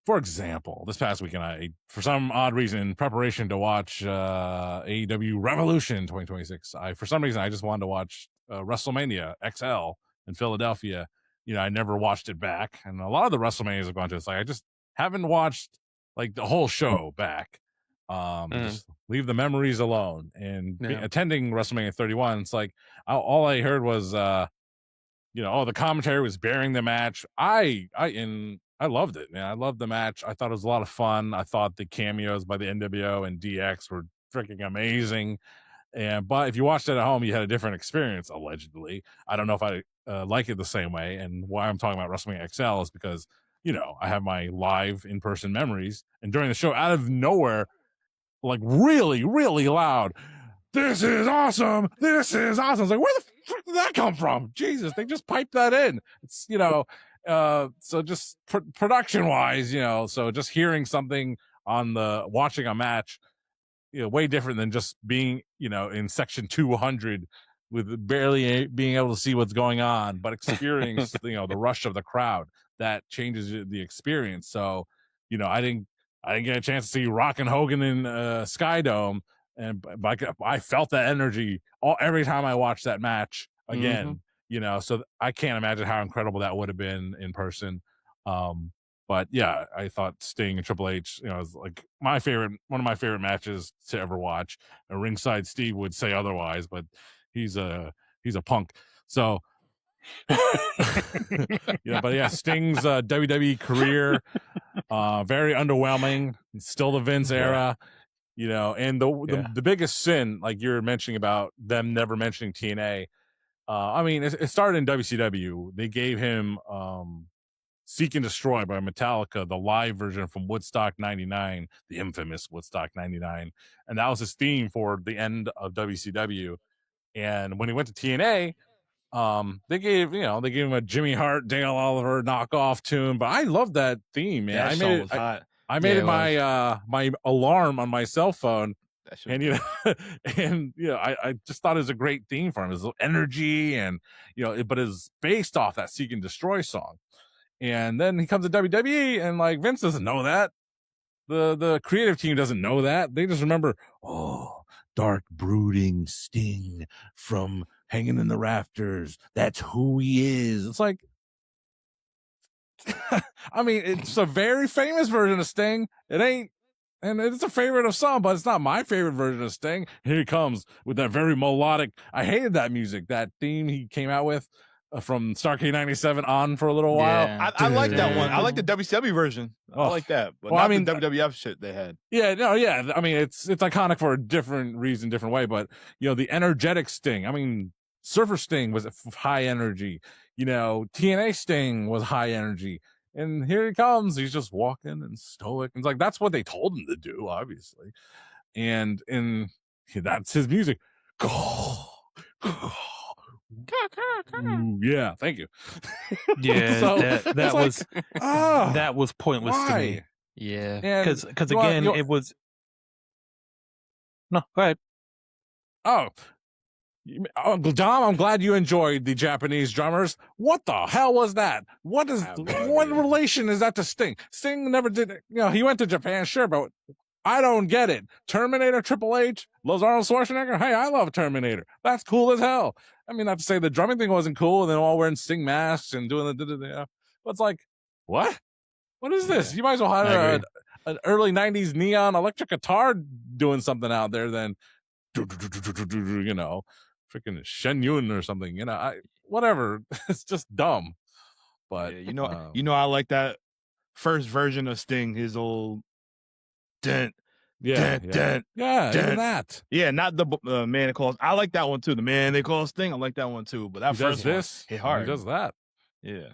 Speaker 6: for example, this past weekend, I, for some odd reason, in preparation to watch AEW Revolution 2026, for some reason, I just wanted to watch WrestleMania XL in Philadelphia. I never watched it back. And a lot of the WrestleManias I've gone to, it's like, I just haven't watched like the whole show back. Just leave the memories alone. And attending WrestleMania 31, it's like, all I heard was, the commentary was bearing the match. I loved it, man. I loved the match. I thought it was a lot of fun. I thought the cameos by the NWO and DX were freaking amazing. But if you watched it at home, you had a different experience, allegedly. I don't know if I like it the same way. And why I'm talking about WrestleMania XL is because, I have my live in-person memories. And during the show, out of nowhere, like really, really loud, "This is awesome! This is awesome!" It's like, where the fuck did that come from? Jesus, they just piped that in. It's, so just production-wise, so just hearing something watching a match, way different than just being, in section 200 with barely being able to see what's going on, but experience, the rush of the crowd. That changes the experience. So, I didn't get a chance to see Rock and Hogan in Skydome, but I felt that energy every time I watched that match again. So I can't imagine how incredible that would have been in person. But yeah, I thought Sting and Triple H, was like one of my favorite matches to ever watch. Ringside Steve would say otherwise, but he's a punk. So, but yeah, Sting's WWE career, very underwhelming. It's still the Vince era, and the biggest sin, like you're mentioning about them never mentioning TNA. I mean, it started in WCW. They gave him Seek and Destroy by Metallica, the live version from Woodstock 99, the infamous Woodstock 99. And that was his theme for the end of WCW. And when he went to TNA, they gave him a Jimmy Hart, Dale Oliver knockoff tune. But I love that theme, man.
Speaker 3: That song was hot.
Speaker 6: I made it my alarm on my cell phone. And I just thought it was a great theme for him. His energy and but it's based off that Seek and Destroy song. And then he comes to WWE, and like Vince doesn't know that. The creative team doesn't know that. They just remember, dark brooding Sting from Hanging in the Rafters. That's who he is. It's like, I mean, it's a very famous version of Sting. It ain't, and it's a favorite of some, but it's not my favorite version of Sting. Here he comes with that very melodic. I hated that music, that theme he came out with. from Starcade 97 on for a little while.
Speaker 5: Yeah.
Speaker 3: I like that one. I like the WCW version. I
Speaker 6: Oh.
Speaker 3: like that. But
Speaker 6: Well,
Speaker 3: not
Speaker 6: I mean,
Speaker 3: the WWF shit they had.
Speaker 6: Yeah, no, yeah. I mean, it's iconic for a different reason, different way. But the energetic Sting. I mean, Surfer Sting was high energy. TNA Sting was high energy. And here he comes. He's just walking and stoic. It's like that's what they told him to do, obviously. And that's his music. Ooh, yeah, thank you.
Speaker 4: Yeah,
Speaker 6: So,
Speaker 4: that was pointless to me.
Speaker 6: why?
Speaker 5: Yeah.
Speaker 4: Because again, it was. No, go ahead.
Speaker 6: Oh, Uncle Dom, I'm glad you enjoyed the Japanese drummers. What the hell was that? What relation is that to Sting? Sting never did it. He went to Japan, sure, but I don't get it. Terminator, Triple H, loves Arnold Schwarzenegger. Hey, I love Terminator. That's cool as hell. I mean, not to say the drumming thing wasn't cool, and then all wearing Sting masks and doing the but it's like, what? What is this? You might as well have an early 90s neon electric guitar doing something out there than, freaking Shen Yun or something. Whatever. It's just dumb. But
Speaker 3: I like that first version of Sting, his old dent.
Speaker 6: Even that.
Speaker 3: Yeah, not the man they call. I like that one too. The man they call Sting. I like that one too. But that first one hit hard.
Speaker 6: He does that.
Speaker 3: Yeah,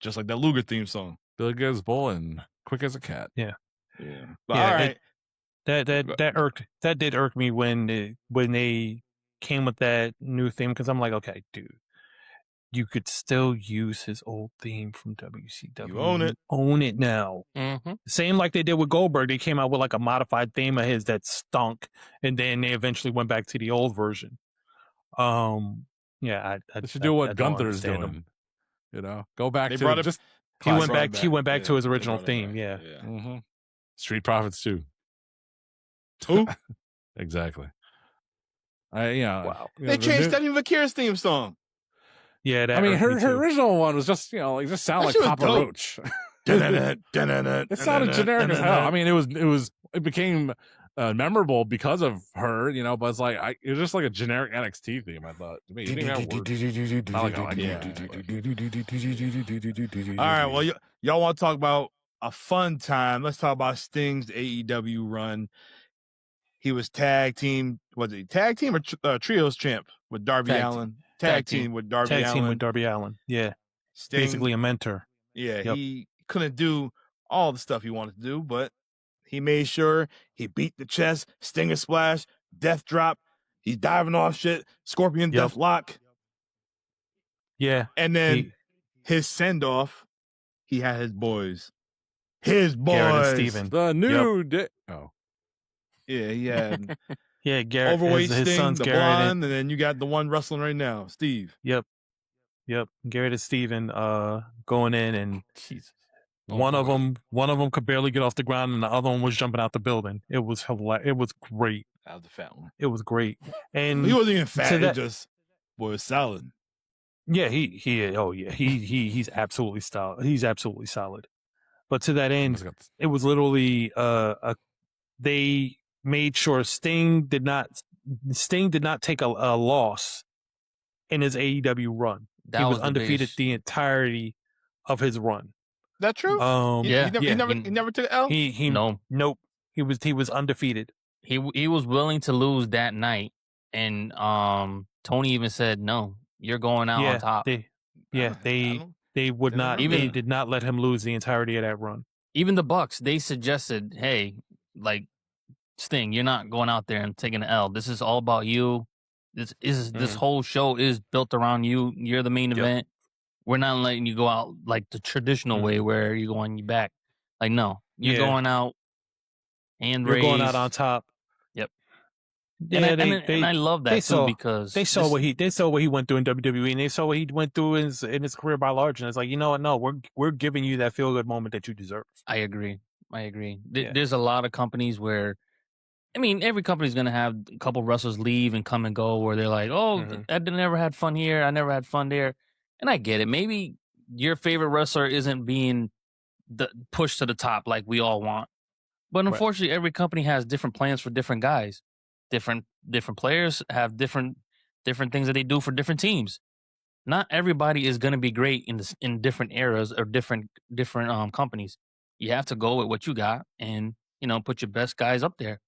Speaker 3: just like that Luger theme song.
Speaker 6: Big as bull and quick as a cat.
Speaker 4: Yeah.
Speaker 3: But all right.
Speaker 4: That did irk me when they came with that new theme, because I'm like, okay, dude, you could still use his old theme from WCW.
Speaker 3: You own it.
Speaker 4: Own it now.
Speaker 5: Mm-hmm.
Speaker 4: Same like they did with Goldberg. They came out with like a modified theme of his that stunk, and then they eventually went back to the old version. I
Speaker 6: should do what Gunther's doing. Go back to
Speaker 3: it.
Speaker 6: Just
Speaker 4: he went back to his original theme. Yeah.
Speaker 6: Mm-hmm. Street Profits too.
Speaker 3: Who?
Speaker 6: Exactly.
Speaker 3: Wow. They changed Stephanie Vakir's theme song.
Speaker 4: Yeah,
Speaker 6: her original one was just just sound like Papa Roach. It sounded generic as hell. I mean, it became memorable because of her, but it's like it was just like a generic NXT theme. I thought to me, it didn't even work.
Speaker 3: All right, well, y'all want to talk about a fun time? Let's talk about Sting's AEW run. He was tag team. Was it tag team or trios champ with Darby Allin? Tag team with Darby Allin.
Speaker 4: Tag team with Darby Allin. Yeah.
Speaker 3: Sting,
Speaker 4: basically a mentor.
Speaker 3: Yeah, yep. He couldn't do all the stuff he wanted to do, but he made sure he beat the chest, Stinger splash, death drop. He's diving off shit, Scorpion death lock.
Speaker 4: Yeah.
Speaker 3: And then his send off, he had his boys. His boys.
Speaker 4: Garrett and Steven.
Speaker 6: The new day. Oh.
Speaker 3: Yeah, he had
Speaker 4: Garrett.
Speaker 3: overweight
Speaker 4: his
Speaker 3: Sting,
Speaker 4: son's
Speaker 3: the
Speaker 4: Garrett
Speaker 3: blonde, and then you got the one wrestling right now, Steve.
Speaker 4: Yep. Garrett and Steven going in, and one of them could barely get off the ground, and the other one was jumping out the building. It was hilarious. It was great.
Speaker 3: That was the fat one.
Speaker 4: It was great. And
Speaker 3: he wasn't even fat. It just was solid.
Speaker 4: Yeah, he's absolutely solid. He's absolutely solid. But to that end, it was literally they made sure Sting did not take a loss in his AEW run. He was undefeated the entirety of his run.
Speaker 3: That true? He never took an L.
Speaker 4: Nope. He was undefeated.
Speaker 5: He was willing to lose that night, and Tony even said, "No, you're going out on top." They would not. They did not let him lose the entirety of that run. Even the Bucks, they suggested, "Hey, like Sting, you're not going out there and taking an L. This is all about you. This whole show is built around you. You're the main event. We're not letting you go out like the traditional way where you go on your back. Like, no, you're going out and
Speaker 4: you're going out on top.
Speaker 5: Yep.
Speaker 4: Yeah,
Speaker 5: and I love that too, because
Speaker 4: they saw what he went through in WWE, and they saw what he went through in his career by large. And it's like, you know what? No, we're giving you that feel good moment that you deserve.
Speaker 5: I agree. There's a lot of companies where, I mean, every company's going to have a couple wrestlers leave and come and go where they're like, oh, I never had fun here. I never had fun there. And I get it. Maybe your favorite wrestler isn't being pushed to the top like we all want. But unfortunately, every company has different plans for different guys. Different players have different things that they do for different teams. not everybody is going to be great in different eras or different companies. You have to go with what you got and put your best guys up there.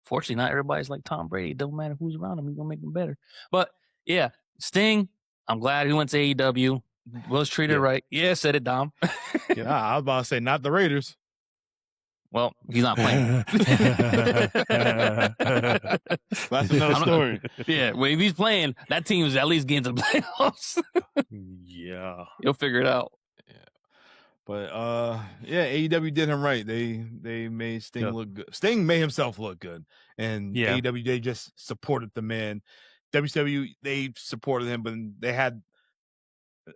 Speaker 5: Fortunately, not everybody's like Tom Brady. It don't matter who's around him; he's gonna make them better. But yeah, Sting. I'm glad he went to AEW. Was treated right. Yeah, said it, Dom.
Speaker 3: Yeah, I was about to say not the Raiders.
Speaker 5: Well, he's not playing.
Speaker 3: That's another story.
Speaker 5: Yeah, well, if he's playing, that team is at least getting to the playoffs.
Speaker 3: Yeah,
Speaker 5: you'll figure it out.
Speaker 3: Yeah, but yeah, AEW did him right. They made Sting look good. Sting made himself look good, and AEW they just supported the man. WCW they supported him, but they had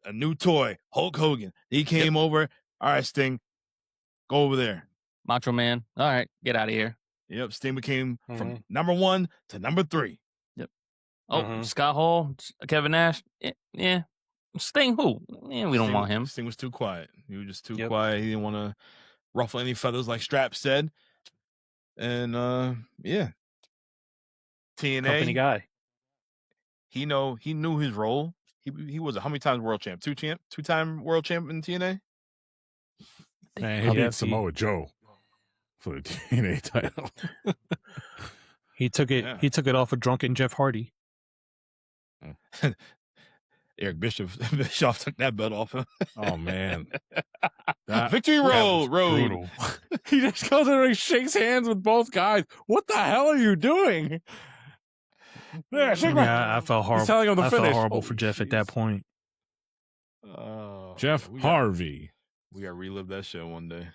Speaker 3: a new toy, Hulk Hogan. He came over. All right, Sting, go over there.
Speaker 5: Macho Man. All right, get out of here.
Speaker 3: Yep, Sting became from number 1 to number 3.
Speaker 5: Yep. Oh, Scott Hall, Kevin Nash. Yeah. Sting who? Yeah, we don't want him.
Speaker 3: Sting was too quiet. He was just too quiet. He didn't want to ruffle any feathers like Strap said. And yeah. TNA.
Speaker 4: Company guy.
Speaker 3: He knew his role. He was how many times world champ? 2-time world champ in TNA?
Speaker 6: Man, he beat Samoa Joe for the TNA title.
Speaker 4: He took it off of drunken Jeff Hardy.
Speaker 3: Eric Bischoff took that belt off him.
Speaker 6: Oh man.
Speaker 3: Victory Road.
Speaker 6: Brutal. He just goes in and shakes hands with both guys. What the hell are you doing?
Speaker 4: Yeah, I felt horrible.
Speaker 6: He's telling him to finish.
Speaker 4: Felt horrible for Jeff at that point.
Speaker 6: Jeff Harvey.
Speaker 3: We gotta relive that show one day.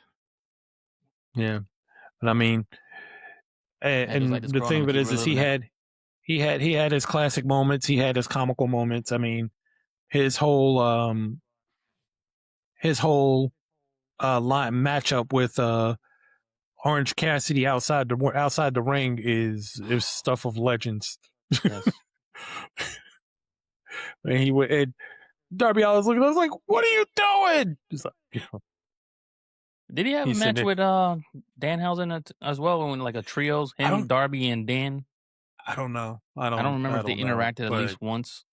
Speaker 4: Yeah, but I mean, and
Speaker 5: like
Speaker 4: the thing of it is he had his classic moments. He had his comical moments. I mean, his whole line matchup with Orange Cassidy outside the ring is stuff of legends.
Speaker 5: Yes.
Speaker 4: And Darby Allin was looking. I was like, "What are you doing?" Just like,
Speaker 5: Did he have a match with Danhausen as well? When like a trios, him, Darby, and Dan.
Speaker 4: I don't know.
Speaker 5: I don't remember if they interacted at least once.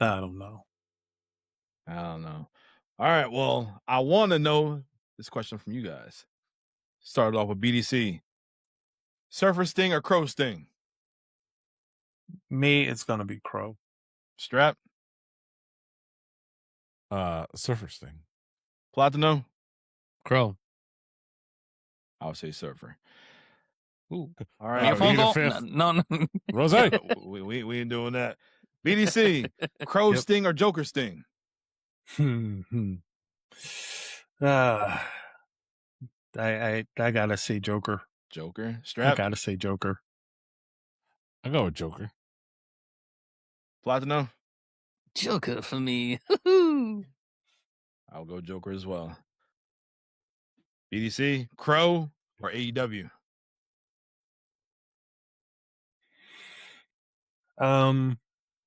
Speaker 4: I don't know.
Speaker 3: All right. Well, I want to know this question from you guys. Started off with BDC. Surfer Sting or Crow Sting?
Speaker 4: Me, it's gonna be Crow.
Speaker 3: Strap.
Speaker 6: Surfer Sting.
Speaker 3: Platino.
Speaker 5: Crow.
Speaker 3: I would say Surfer.
Speaker 5: Ooh.
Speaker 3: All right.
Speaker 5: No.
Speaker 6: Rose.
Speaker 3: we ain't doing that. BDC. Crow Sting or Joker Sting?
Speaker 4: I gotta say Joker.
Speaker 3: Joker. Strap.
Speaker 4: I gotta say Joker.
Speaker 6: I go with Joker.
Speaker 3: Platino.
Speaker 5: Joker for me.
Speaker 3: I'll go Joker as well. BDC, Crow or AEW?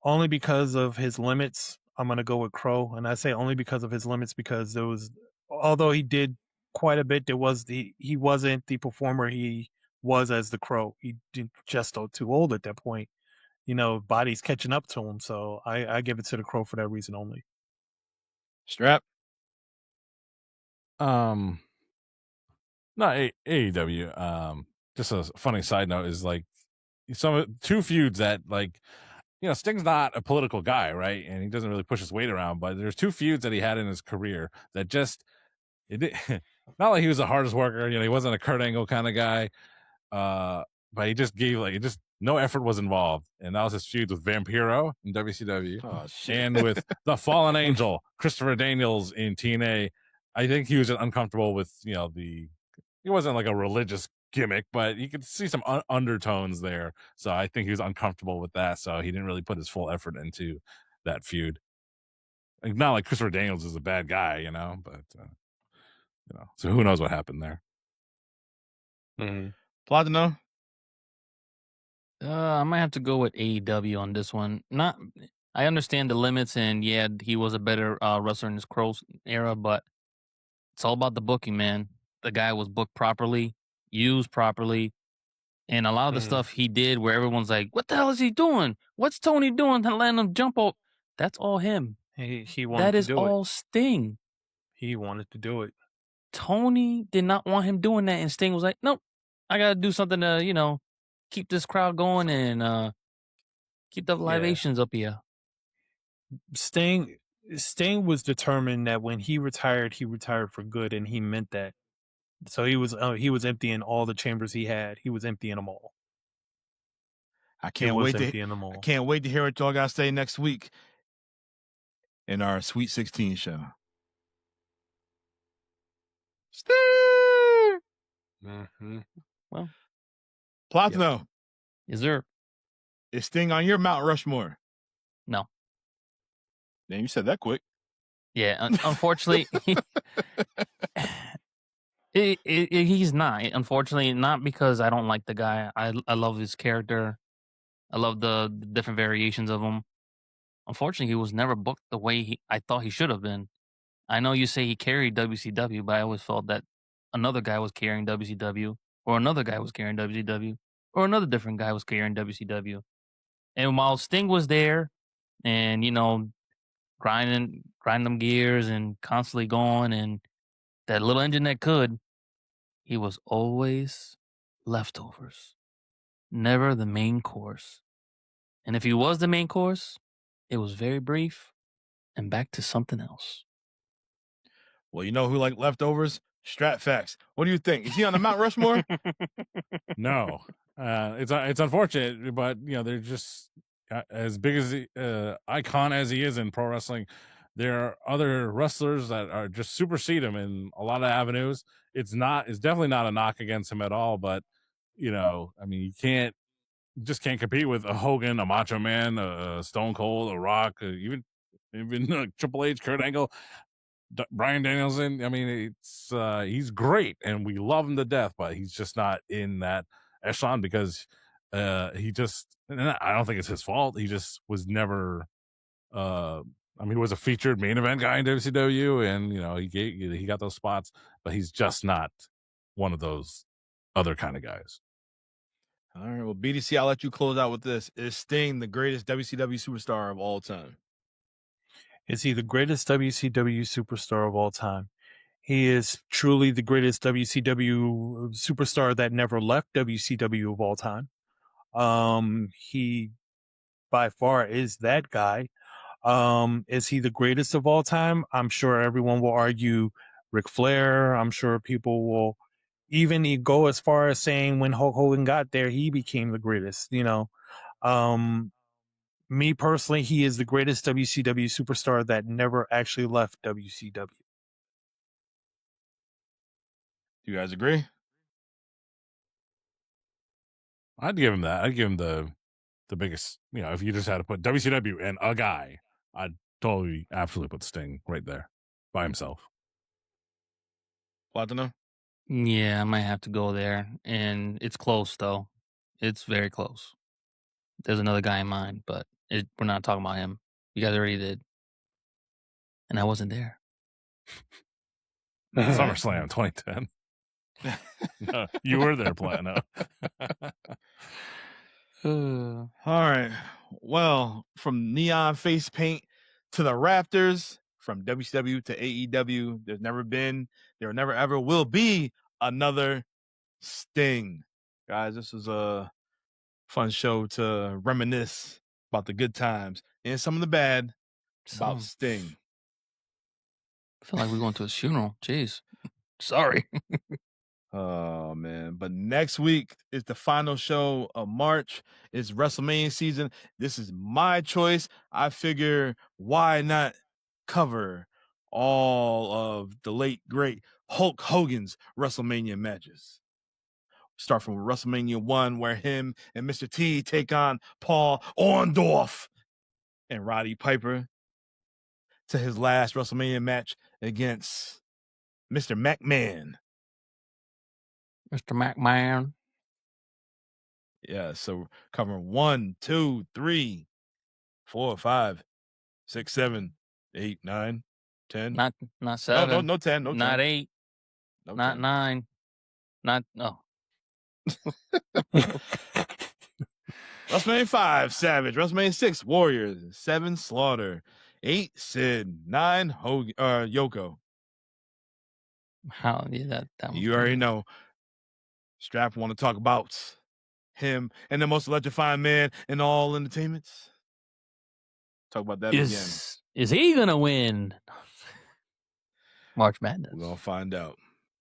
Speaker 4: Only because of his limits, I'm gonna go with Crow, and I say only because of his limits because although he did quite a bit, he wasn't the performer he was as the Crow. He just too old at that point. Body's catching up to him, so I give it to the Crow for that reason only.
Speaker 3: Strap.
Speaker 6: No, AEW. Just a funny side note is like two feuds that Sting's not a political guy, right? And he doesn't really push his weight around, but there's two feuds that he had in his career that not like he was the hardest worker. He wasn't a Kurt Angle kind of guy. But he just gave no effort was involved. And that was his feud with Vampiro in WCW.
Speaker 3: Oh, shit.
Speaker 6: And with the Fallen Angel, Christopher Daniels in TNA. I think he was just uncomfortable with, he wasn't like a religious gimmick, but you could see some undertones there. So I think he was uncomfortable with that. So he didn't really put his full effort into that feud. Not like Christopher Daniels is a bad guy, but, so who knows what happened there.
Speaker 3: Mm-hmm. Platino?
Speaker 5: I might have to go with AEW on this one. I understand the limits, and yeah, he was a better wrestler in his Crow era, but it's all about the booking, man. The guy was booked properly, used properly, and a lot of the stuff he did where everyone's like, what the hell is he doing? What's Tony doing to let him jump out? That's all him.
Speaker 4: He wanted
Speaker 5: That
Speaker 4: to
Speaker 5: is
Speaker 4: do
Speaker 5: all
Speaker 4: it.
Speaker 5: Sting.
Speaker 4: He wanted to do it.
Speaker 5: Tony did not want him doing that, and Sting was like, "Nope, I gotta do something to keep this crowd going and keep the libations up here."
Speaker 4: Sting was determined that when he retired for good, and he meant that. So he was emptying all the chambers he had. He was emptying them all.
Speaker 3: I can't wait to hear what y'all got to say next week in our Sweet 16 show. Sting!
Speaker 5: Mm-hmm. Well,
Speaker 3: Platino.
Speaker 5: Yep. Is there?
Speaker 3: Is Sting on your Mount Rushmore?
Speaker 5: No.
Speaker 3: Damn, you said that quick.
Speaker 5: Yeah, unfortunately, he's not. Unfortunately, not because I don't like the guy. I love his character. I love the different variations of him. Unfortunately, he was never booked the way I thought he should have been. I know you say he carried WCW, but I always felt that another guy was carrying WCW, or another guy was carrying WCW, or another different guy was carrying WCW. And while Sting was there, and grinding them gears and constantly going, and that little engine that could, he was always leftovers, never the main course. And if he was the main course, it was very brief and back to something else.
Speaker 3: Well, you know who like leftovers? Stratfax. What do you think? Is he on the Mount Rushmore?
Speaker 6: No. It's unfortunate, but they're just as big as the icon as he is in pro wrestling. There are other wrestlers that are just supersede him in a lot of avenues. It's definitely not a knock against him at all, but I mean, you just can't compete with a Hogan, a Macho Man, a Stone Cold, a Rock, even Triple H, Kurt Angle, Bryan Danielson. I mean, he's great and we love him to death, but he's just not in that echelon because and I don't think it's his fault. He just was never he was a featured main event guy in WCW, and he got those spots, but he's just not one of those other kind of guys.
Speaker 3: All right, well, BDC, I'll let you close out with this. Is Sting the greatest WCW superstar of all time?
Speaker 4: Is he the greatest WCW superstar of all time? He is truly the greatest WCW superstar that never left WCW of all time. He by far is that guy. Is he the greatest of all time? I'm sure everyone will argue Ric Flair. I'm sure people will even go as far as saying when Hulk Hogan got there, he became the greatest, Me personally, he is the greatest WCW superstar that never actually left WCW.
Speaker 3: Do you guys agree?
Speaker 6: I'd give him that. I'd give him the biggest, if you just had to put WCW and a guy, I'd totally, absolutely put Sting right there by himself.
Speaker 3: Platino?
Speaker 5: Yeah, I might have to go there. And it's close, though. It's very close. There's another guy in mind, but we're not talking about him. You guys already did. And I wasn't there.
Speaker 6: SummerSlam 2010. No, you were there, Platino.
Speaker 3: All right. Well, from neon face paint to the rafters, from WCW to AEW, there never ever will be another Sting. Guys, this was a fun show to reminisce about the good times and some of the bad about Sting.
Speaker 5: I feel like we're going to his funeral. Jeez. Sorry.
Speaker 3: Oh, man. But next week is the final show of March. It's WrestleMania season. This is my choice. I figure why not cover all of the late, great Hulk Hogan's WrestleMania matches. Start from WrestleMania 1, where him and Mr. T take on Paul Orndorff and Roddy Piper, to his last WrestleMania match against Mr. McMahon.
Speaker 5: Mr. McMahon.
Speaker 3: Yeah, so covering 1, 2, 3, 4, 5, 6, 7, 8, 9, 10.
Speaker 5: Not 7.
Speaker 3: No 10. No 10.
Speaker 5: Not 8.
Speaker 3: No
Speaker 5: not
Speaker 3: 10.
Speaker 5: 9. Not no.
Speaker 3: WrestleMania 5, Savage. WrestleMania 6, Warriors. 7, Slaughter. 8, Sid. 9, Yoko.
Speaker 5: How? Yeah, that
Speaker 3: You already know. Strap want to talk about him and the most electrifying man in all entertainments. Talk about that again.
Speaker 5: Is he gonna win March Madness?
Speaker 3: We're gonna find out.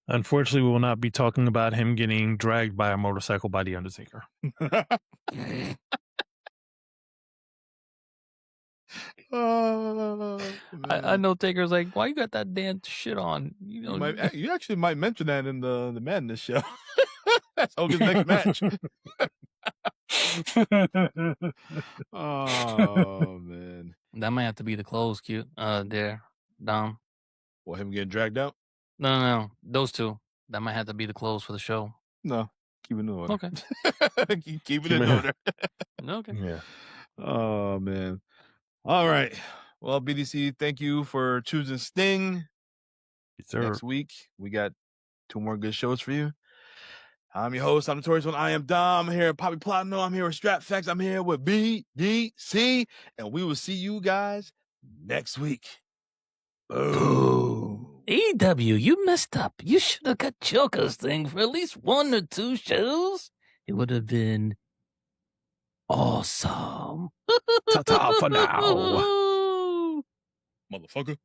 Speaker 4: Unfortunately, we will not be talking about him getting dragged by a motorcycle by the Undertaker.
Speaker 5: I know Taker's like, why you got that damn shit on? You know,
Speaker 3: You actually might mention that in the Madness show. That's Hogan's next match. Oh man,
Speaker 5: that might have to be the close, cute. There, Dom.
Speaker 3: Well, him getting dragged out?
Speaker 5: No. Those two. That might have to be the close for the show.
Speaker 3: No, keep it in order.
Speaker 5: Okay.
Speaker 3: keep it in order.
Speaker 5: Okay.
Speaker 4: Yeah.
Speaker 3: Oh man. All right. Well, BDC, thank you for choosing Sting.
Speaker 4: Yes, sir.
Speaker 3: Next week we got 2 more good shows for you. I'm your host. I'm Notorious One. I am Dom. I'm here at Poppy Platino. I'm here with Strap Facts. I'm here with BDC. And we will see you guys next week. Boom.
Speaker 5: AEW, you messed up. You should have got Joker's thing for at least 1 or 2 shows. It would have been awesome.
Speaker 4: Ta-ta for now.
Speaker 3: Motherfucker.